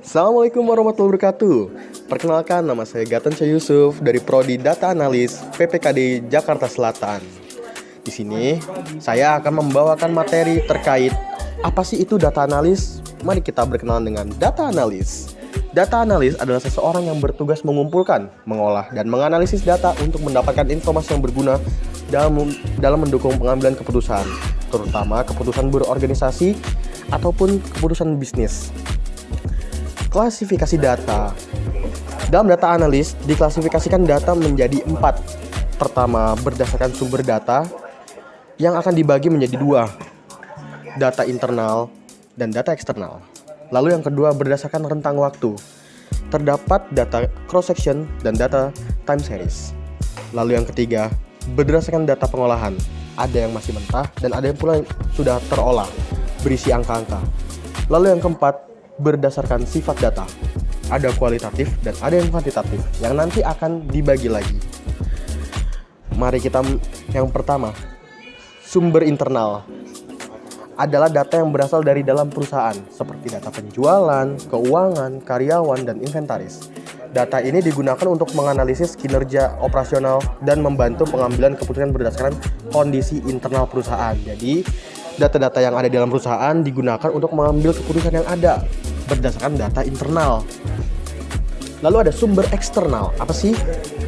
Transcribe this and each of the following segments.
Assalamualaikum warahmatullahi wabarakatuh. Perkenalkan, nama saya Gaten Syah Yusuf dari Prodi Data Analis PPKD Jakarta Selatan. Di sini saya akan membawakan materi terkait apa sih itu data analis. Mari kita berkenalan dengan data analis. Data analis adalah seseorang yang bertugas mengumpulkan, mengolah, dan menganalisis data untuk mendapatkan informasi yang berguna dalam mendukung pengambilan keputusan, terutama keputusan berorganisasi ataupun keputusan bisnis. Klasifikasi data. Dalam data analis, diklasifikasikan data menjadi 4. Pertama, berdasarkan sumber data yang akan dibagi menjadi 2, data internal dan data eksternal. Lalu yang kedua, berdasarkan rentang waktu. Terdapat data cross-section dan data time series. Lalu yang ketiga, berdasarkan data pengolahan. Ada yang masih mentah dan ada yang pula yang sudah terolah, berisi angka-angka. Lalu yang keempat, berdasarkan sifat data. Ada kualitatif dan ada yang kuantitatif yang nanti akan dibagi lagi. Mari kita yang pertama, sumber internal. Adalah data yang berasal dari dalam perusahaan, seperti data penjualan, keuangan, karyawan, dan inventaris. Data ini digunakan untuk menganalisis kinerja operasional dan membantu pengambilan keputusan berdasarkan kondisi internal perusahaan. Jadi, data-data yang ada di dalam perusahaan digunakan untuk mengambil keputusan yang ada berdasarkan data internal. Lalu ada sumber eksternal. Apa sih?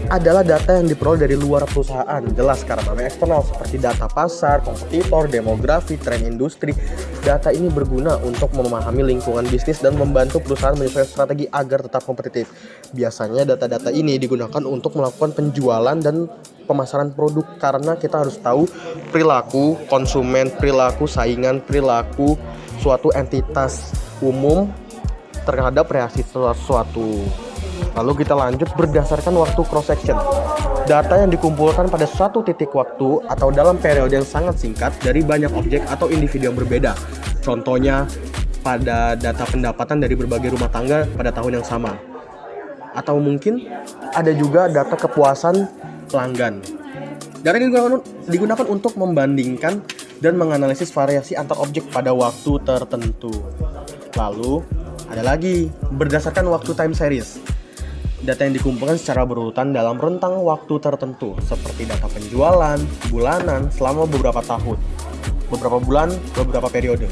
Adalah data yang diperoleh dari luar perusahaan. Jelas karena namanya eksternal, seperti data pasar, kompetitor, demografi, tren industri. Data ini berguna untuk memahami lingkungan bisnis dan membantu perusahaan menyesuaikan strategi agar tetap kompetitif. Biasanya data-data ini digunakan untuk melakukan penjualan dan pemasaran produk, karena kita harus tahu perilaku konsumen, perilaku saingan, perilaku suatu entitas umum terhadap reaksi sesuatu. Lalu kita lanjut berdasarkan waktu cross-section. Data yang dikumpulkan pada suatu titik waktu atau dalam periode yang sangat singkat dari banyak objek atau individu yang berbeda. Contohnya pada data pendapatan dari berbagai rumah tangga pada tahun yang sama. Atau mungkin ada juga data kepuasan pelanggan. Data ini digunakan untuk membandingkan dan menganalisis variasi antar objek pada waktu tertentu. Lalu ada lagi berdasarkan waktu time series. Data yang dikumpulkan secara berurutan dalam rentang waktu tertentu, seperti data penjualan bulanan selama beberapa tahun, beberapa bulan, beberapa periode.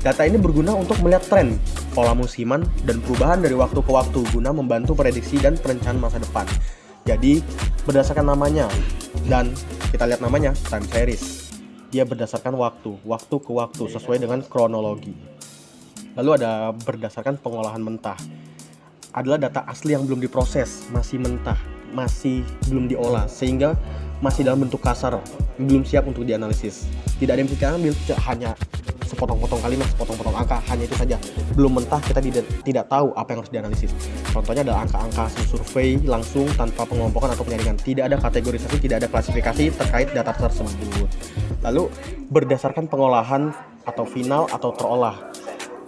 Data ini berguna untuk melihat tren, pola musiman, dan perubahan dari waktu ke waktu guna membantu prediksi dan perencanaan masa depan. Jadi berdasarkan namanya, dan kita lihat namanya time series. Dia berdasarkan waktu ke waktu sesuai dengan kronologi. Lalu ada berdasarkan pengolahan mentah. Adalah data asli yang belum diproses, masih mentah, masih belum diolah, sehingga masih dalam bentuk kasar, belum siap untuk dianalisis. Tidak ada yang bisa diambil, hanya sepotong-potong kalimat, sepotong-potong angka, hanya itu saja. Belum mentah, kita tidak tahu apa yang harus dianalisis. Contohnya adalah angka-angka hasil survei langsung tanpa pengelompokan atau penyaringan. Tidak ada kategorisasi, tidak ada klasifikasi terkait data tersebut. Lalu berdasarkan pengolahan atau final atau terolah.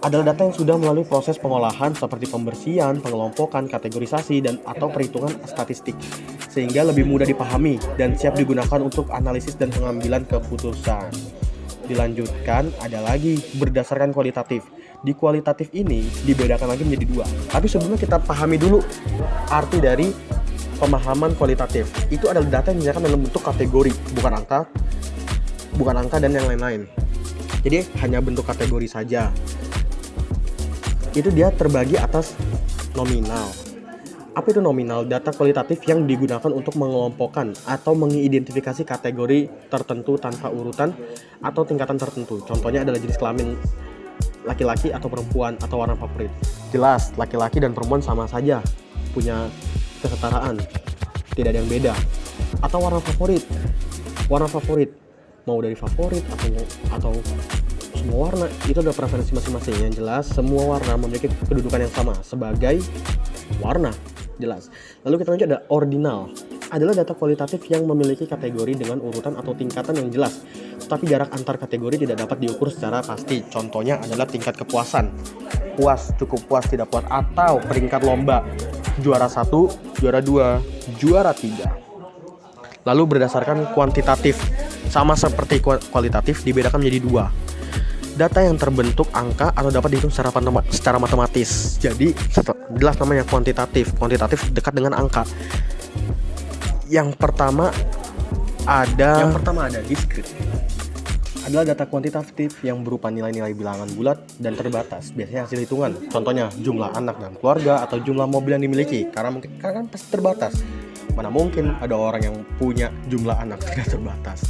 Adalah data yang sudah melalui proses pengolahan seperti pembersihan, pengelompokan, kategorisasi, dan atau perhitungan statistik, sehingga lebih mudah dipahami dan siap digunakan untuk analisis dan pengambilan keputusan. Dilanjutkan, ada lagi berdasarkan kualitatif. Di kualitatif ini dibedakan lagi menjadi 2. Tapi sebelumnya kita pahami dulu arti dari pemahaman kualitatif. Itu adalah data yang dinyatakan dalam bentuk kategori, bukan angka dan yang lain-lain. Jadi hanya bentuk kategori saja. Itu dia terbagi atas nominal. Apa itu nominal? Data kualitatif yang digunakan untuk mengelompokkan atau mengidentifikasi kategori tertentu tanpa urutan atau tingkatan tertentu. Contohnya adalah jenis kelamin laki-laki atau perempuan atau warna favorit. Jelas, laki-laki dan perempuan sama saja punya kesetaraan, tidak ada yang beda. Atau warna favorit mau dari favorit atau semua warna, itu adalah preferensi masing-masing. Yang jelas semua warna memiliki kedudukan yang sama sebagai warna, jelas. Lalu kita lanjut, ada ordinal. Adalah data kualitatif yang memiliki kategori dengan urutan atau tingkatan yang jelas, tapi jarak antar kategori tidak dapat diukur secara pasti. Contohnya adalah tingkat kepuasan, puas, cukup puas, tidak puas, atau peringkat lomba, juara 1, juara 2, juara 3. Lalu berdasarkan kuantitatif, sama seperti kualitatif, dibedakan menjadi 2. data yang terbentuk angka atau dapat dihitung secara matematis. Jadi jelas namanya kuantitatif. Kuantitatif dekat dengan angka. Yang pertama ada diskrit. Adalah data kuantitatif yang berupa nilai-nilai bilangan bulat dan terbatas. Biasanya hasil hitungan. Contohnya jumlah anak dalam keluarga atau jumlah mobil yang dimiliki. Karena kan pasti terbatas. Mana mungkin ada orang yang punya jumlah anak tidak terbatas.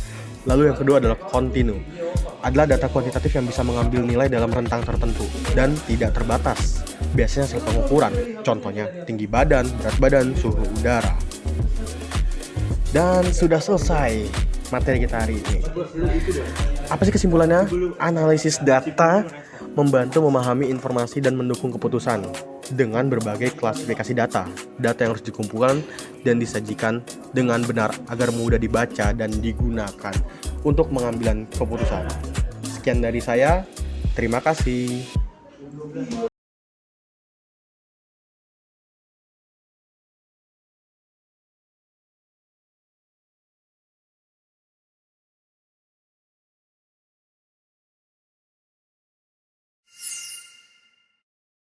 Lalu yang kedua adalah kontinu. Adalah data kuantitatif yang bisa mengambil nilai dalam rentang tertentu dan tidak terbatas. Biasanya hasil pengukuran. Contohnya tinggi badan, berat badan, suhu udara. Dan sudah selesai materi kita hari ini. Apa sih kesimpulannya? Analisis data membantu memahami informasi dan mendukung keputusan dengan berbagai klasifikasi data. Data yang harus dikumpulkan dan disajikan dengan benar agar mudah dibaca dan digunakan untuk mengambil keputusan. Sekian dari saya, terima kasih.